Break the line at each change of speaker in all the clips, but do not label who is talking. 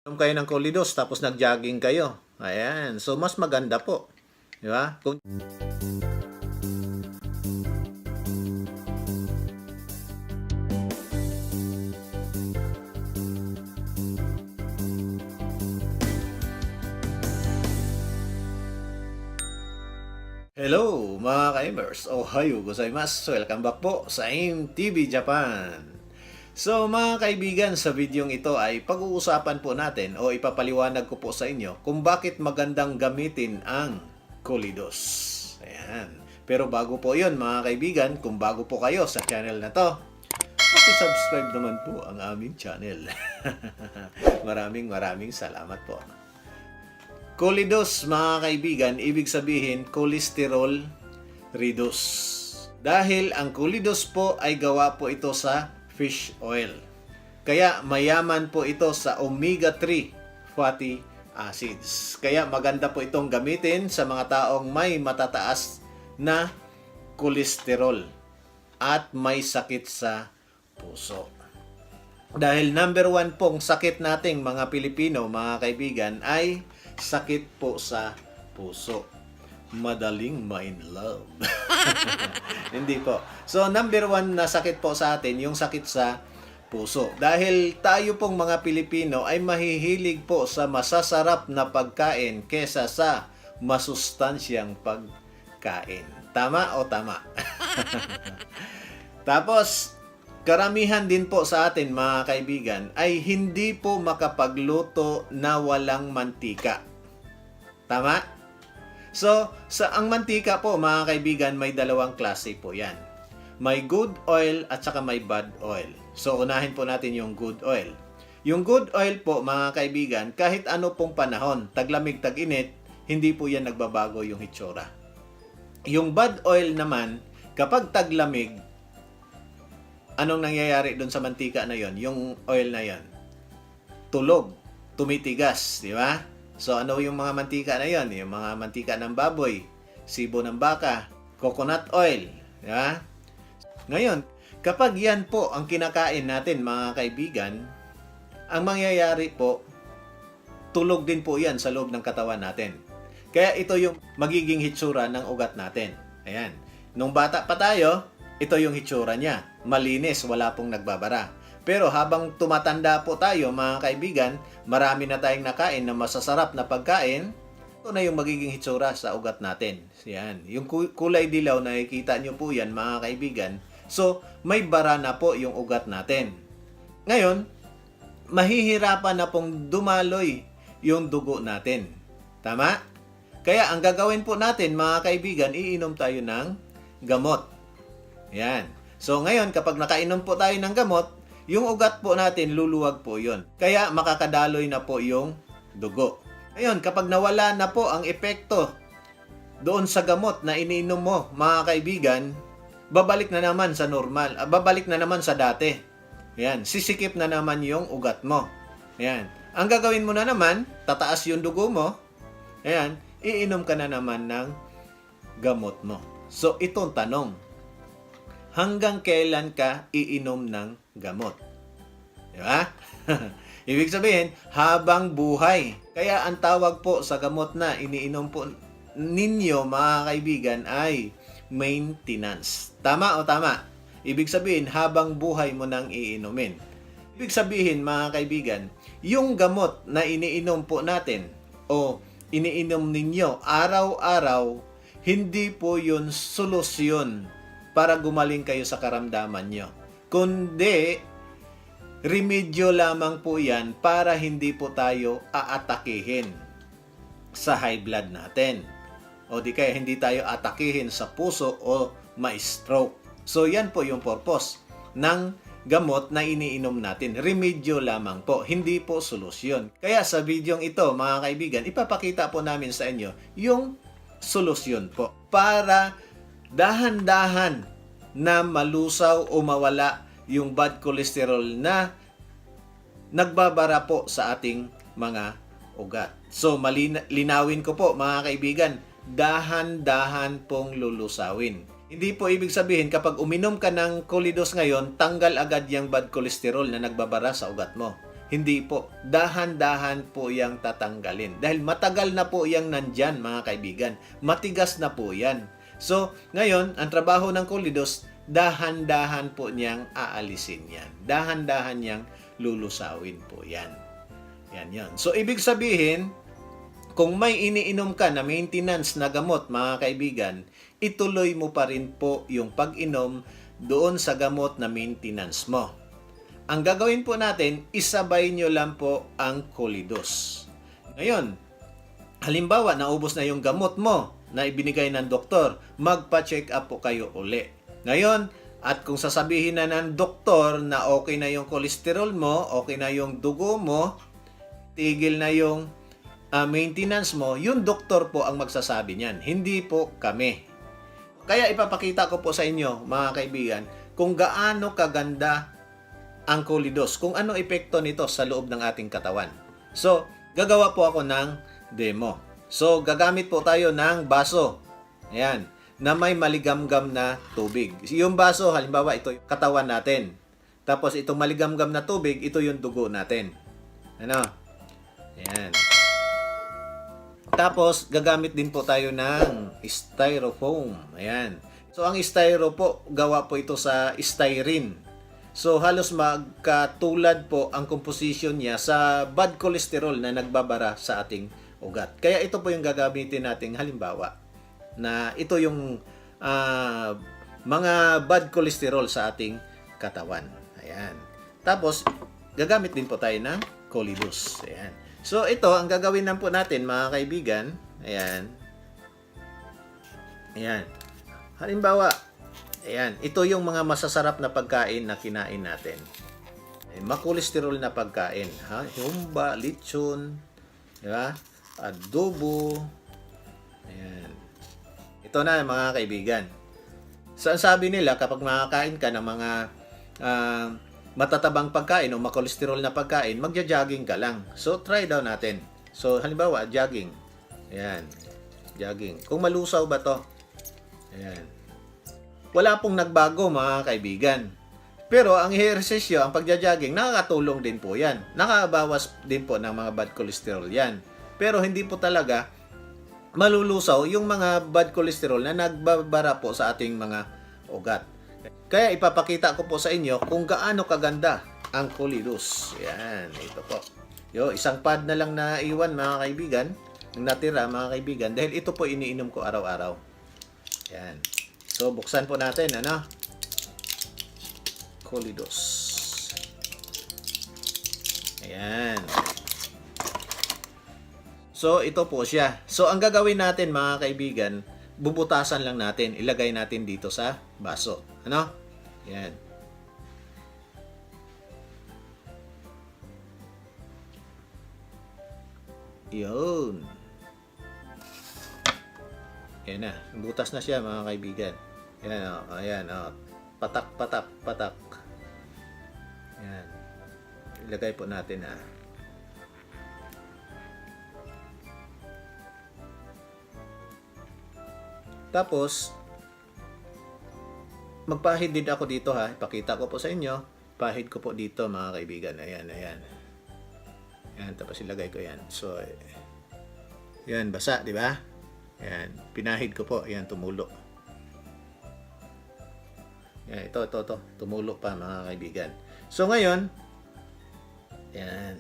Kayo ng Colidos tapos nag-jogging kayo. Ayan. So, mas maganda po. Di ba? Hello mga ka-Imers! Ohayo gozaimasu! Welcome back po sa AIM TV Japan! So mga kaibigan, sa videong ito ay pag-uusapan po natin o ipapaliwanag ko po sa inyo kung bakit magandang gamitin ang Colidos. Ayan. Pero bago po yun mga kaibigan, kung bago po kayo sa channel na to, paki-subscribe naman po ang aming channel. maraming salamat po. Colidos mga kaibigan, ibig sabihin cholesterol reduce. Dahil ang Colidos po ay gawa po ito sa fish oil. Kaya mayaman po ito sa omega-3 fatty acids. Kaya maganda po itong gamitin sa mga taong may matataas na kolesterol at may sakit sa puso. Dahil number 1 pong sakit nating mga Pilipino, mga kaibigan, ay sakit po sa puso. Madaling ma-in love. Hindi po. So, number 1 na sakit po sa atin, yung sakit sa puso. Dahil tayo pong mga Pilipino ay mahihilig po sa masasarap na pagkain kesa sa masustansyang pagkain. Tama o tama? Tapos, karamihan din po sa atin mga kaibigan ay hindi po makapagluto na walang mantika. Tama? So, ang mantika po mga kaibigan may dalawang klase po yan. May good oil at saka may bad oil. So, unahin po natin yung good oil. Yung good oil po mga kaibigan, kahit ano pong panahon, taglamig, tag-init, hindi po yan nagbabago yung hitsura. Yung bad oil naman, kapag taglamig, anong nangyayari doon sa mantika na yon? Yung oil na yon, tulog, tumitigas, di ba? So ano yung mga mantika na yon? Yung mga mantika ng baboy, sibo ng baka, coconut oil, di ba? Ngayon, kapag yan po ang kinakain natin mga kaibigan, ang mangyayari po, tulog din po yan sa loob ng katawan natin. Kaya ito yung magiging hitsura ng ugat natin. Ayan. Nung bata pa tayo, ito yung hitsura niya. Malinis, wala pong nagbabara. Pero habang tumatanda po tayo, mga kaibigan, marami na tayong nakain na masasarap na pagkain, ito na yung magiging hitsura sa ugat natin. Yan. Yung kulay dilaw, nakikita nyo po yan, mga kaibigan. So, may bara na po yung ugat natin. Ngayon, mahihirapan na pong dumaloy yung dugo natin. Tama? Kaya ang gagawin po natin, mga kaibigan, iinom tayo ng gamot. Yan. So ngayon, kapag nakainom po tayo ng gamot, yung ugat po natin, luluwag po yun. Kaya makakadaloy na po yung dugo. Ngayon, kapag nawala na po ang epekto doon sa gamot na iniinom mo, mga kaibigan, babalik na naman sa normal. Babalik na naman sa dati. Yan. Sisikip na naman yung ugat mo. Yan. Ang gagawin mo na naman, tataas yung dugo mo. Ayan. Iinom ka na naman ng gamot mo. So, itong tanong, hanggang kailan ka iinom ng gamot? Di ba? Ibig sabihin, habang buhay. Kaya ang tawag po sa gamot na iniinom po ninyo, mga kaibigan, ay maintenance. Tama o tama? Ibig sabihin, habang buhay mo nang iinumin. Ibig sabihin, mga kaibigan, yung gamot na iniinom po natin o iniinom ninyo araw-araw, hindi po yun solusyon para gumaling kayo sa karamdaman nyo. Kundi, remedyo lamang po yan para hindi po tayo aatakihin sa high blood natin. O di kaya hindi tayo atakihin sa puso o ma-stroke. So yan po yung purpose ng gamot na iniinom natin. Remedyo lamang po, hindi po solusyon. Kaya sa videong ito, mga kaibigan, ipapakita po namin sa inyo yung solusyon po para dahan-dahan na malusaw o mawala yung bad cholesterol na nagbabara po sa ating mga ugat. So, linawin ko po, mga kaibigan, dahan-dahan pong lulusawin. Hindi po ibig sabihin kapag uminom ka ng Colidos ngayon, tanggal agad yung bad cholesterol na nagbabara sa ugat mo. Hindi po. Dahan-dahan po yang tatanggalin. Dahil matagal na po yang nandyan, mga kaibigan. Matigas na po yan. So, ngayon, ang trabaho ng Kolidos, dahan-dahan po niyang aalisin yan. Dahan-dahan niyang lulusawin po yan. Yan yan. So, ibig sabihin, kung may iniinom ka na maintenance na gamot, mga kaibigan, ituloy mo pa rin po yung pag-inom doon sa gamot na maintenance mo. Ang gagawin po natin, isabay nyo lang po ang Kolidos. Ngayon, halimbawa, naubos na yung gamot mo na ibinigay ng doktor, magpa-check up po kayo uli. Ngayon, at kung sasabihin na ng doktor na okay na yung kolesterol mo, okay na yung dugo mo, tigil na yung maintenance mo, yung doktor po ang magsasabi niyan, hindi po kami. Kaya ipapakita ko po sa inyo, mga kaibigan, kung gaano kaganda ang Kolidos, kung ano epekto nito sa loob ng ating katawan. So, gagawa po ako ng demo. So, gagamit po tayo ng baso. Ayan, na may maligamgam na tubig. Yung baso, halimbawa, ito yung katawan natin. Tapos, itong maligamgam na tubig, ito yung dugo natin. Ano? Ayan. Tapos, gagamit din po tayo ng styrofoam. Ayan. So, ang styro po, gawa po ito sa styrene. So, halos magkatulad po ang composition niya sa bad cholesterol na nagbabara sa ating ugat. Kaya ito po yung gagamitin nating halimbawa na ito yung mga bad cholesterol sa ating katawan. Ayan. Tapos, gagamit din po tayo ng Kolidos. Ayan. So, ito, ang gagawin lang po natin, mga kaibigan. Ayan. Ayan. Halimbawa, ayan, ito yung mga masasarap na pagkain na kinain natin. Makolesterol na pagkain. Ha? Humba, lechon, di ba? Adobo. Ayan. Ito na, mga kaibigan. So, ang sabi nila, kapag makakain ka ng mga matatabang pagkain o makolesterol na pagkain, magja-jogging ka lang. So, try daw natin. So, halimbawa, jogging. Ayan. Jogging. Kung malusaw ba to? Ayan. Wala pong nagbago, mga kaibigan. Pero ang ehersisyo, ang pagja-jogging, nakakatulong din po yan. Nakabawas din po ng mga bad cholesterol yan. Pero hindi po talaga malulusaw yung mga bad cholesterol na nagbabara po sa ating mga ugat. Kaya ipapakita ko po sa inyo kung gaano kaganda ang Kolidos. Yan, ito po. Isang pad na lang na iwan, mga kaibigan. Ang natira, mga kaibigan. Dahil ito po iniinom ko araw-araw. Yan. So, buksan po natin, ano? Kolidos. Ayan. So, ito po siya. So, ang gagawin natin, mga kaibigan, bubutasan lang natin. Ilagay natin dito sa baso. Ano? Ayan. Yun. Ayan na. Butas na siya, mga kaibigan. Ayan, o. Ayan, o. Patak, patak, patak. Ayan. Ilagay po natin, ha. Tapos, magpahid din ako dito, ha. Ipakita ko po sa inyo. Pahid ko po dito, mga kaibigan. Ayan, ayan. Ayan, tapos ilagay ko yan. So, yan, basa, di ba? Ayan, pinahid ko po. Ayan, tumulo. Ayan, ito. Tumulo pa, mga kaibigan. So, ngayon, ayan.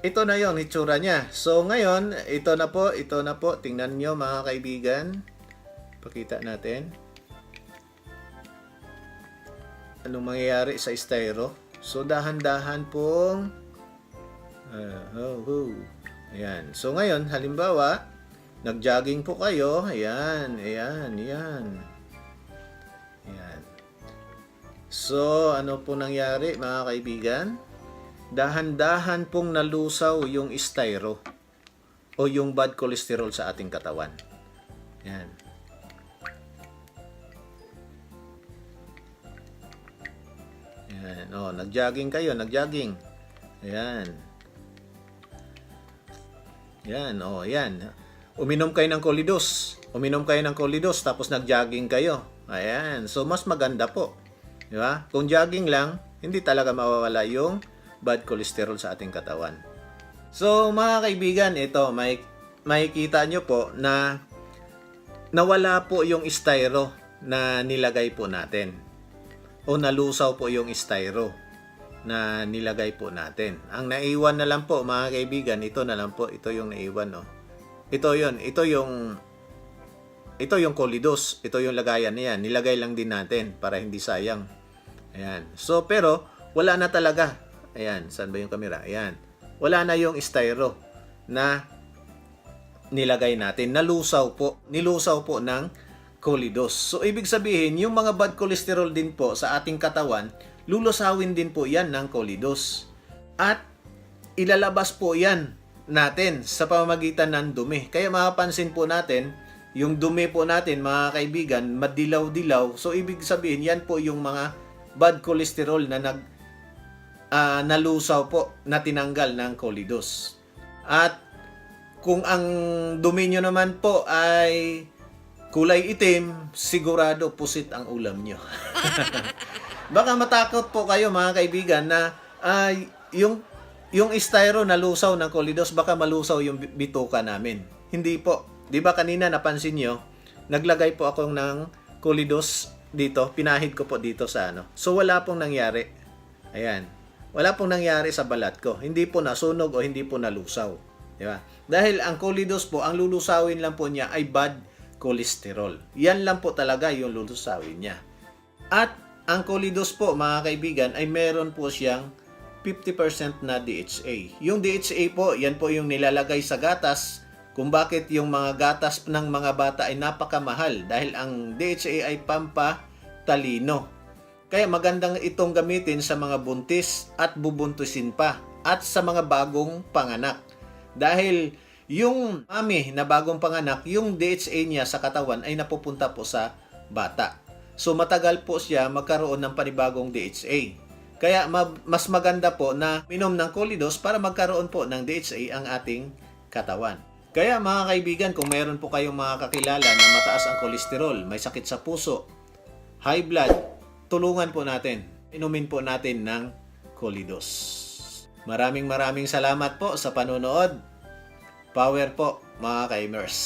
Ito na yung itsura niya. So, ngayon, ito na po. Tingnan nyo, mga kaibigan. Pakita natin. Anong mangyayari sa styro? So, dahan-dahan pong ayan. So, ngayon, halimbawa, nag-jogging po kayo. Ayan. So, ano po nangyari, mga kaibigan? Dahan-dahan pong nalusaw yung styro o yung bad cholesterol sa ating katawan. Ayan. Ayan. O, nag-jogging kayo. Ayan. Yan, yan. Uminom kayo ng Kolidos, tapos nag-jogging kayo. Ayan. So, mas maganda po. Di ba? Kung jogging lang, hindi talaga mawawala yung bad cholesterol sa ating katawan. So mga kaibigan, ito makikita nyo po na nawala po yung styro na nilagay po natin. O nalusaw po yung styro na nilagay po natin. Ang naiwan na lang po mga kaibigan, ito na lang po, ito yung naiwan, no. Ito yung Colidos, ito yung lagayan niya. Nilagay lang din natin para hindi sayang. Ayan. So pero wala na talaga. Ayan, saan ba yung camera? Ayan. Wala na yung styro na nilagay natin. Nilusaw po ng Colidos. So ibig sabihin, yung mga bad cholesterol din po sa ating katawan, lulusawin din po yan ng Colidos. At ilalabas po yan natin sa pamamagitan ng dumi. Kaya mapapansin po natin, yung dumi po natin, mga kaibigan, madilaw-dilaw. So ibig sabihin, yan po yung mga bad cholesterol na nalusaw po, na tinanggal ng Colidos. At kung ang dumi nyo naman po ay kulay itim, sigurado pusit ang ulam nyo. Baka matakot po kayo mga kaibigan na yung styro na lusaw ng Colidos, baka malusaw yung bituka namin. Hindi po. Di ba kanina napansin nyo, naglagay po ako ng Colidos dito, pinahid ko po dito sa ano. So wala pong nangyari. Ayan. Wala pong nangyari sa balat ko. Hindi po nasunog o hindi po nalusaw. Di ba? Dahil ang Colidos po, ang lulusawin lang po niya ay bad cholesterol. Yan lang po talaga yung lulusawin niya. At ang Colidos po, mga kaibigan, ay meron po siyang 50% na DHA. Yung DHA po, yan po yung nilalagay sa gatas kung bakit yung mga gatas ng mga bata ay napakamahal dahil ang DHA ay pampatalino. Kaya magandang itong gamitin sa mga buntis at bubuntusin pa at sa mga bagong panganak. Dahil yung mami na bagong panganak, yung DHA niya sa katawan ay napupunta po sa bata. So matagal po siya magkaroon ng panibagong DHA. Kaya mas maganda po na minom ng Colidos para magkaroon po ng DHA ang ating katawan. Kaya mga kaibigan, kung meron po kayong mga kakilala na mataas ang kolesterol, may sakit sa puso, high blood, tulungan po natin. Inumin po natin ng Colidos. Maraming salamat po sa panonood. Power po mga ka-imers.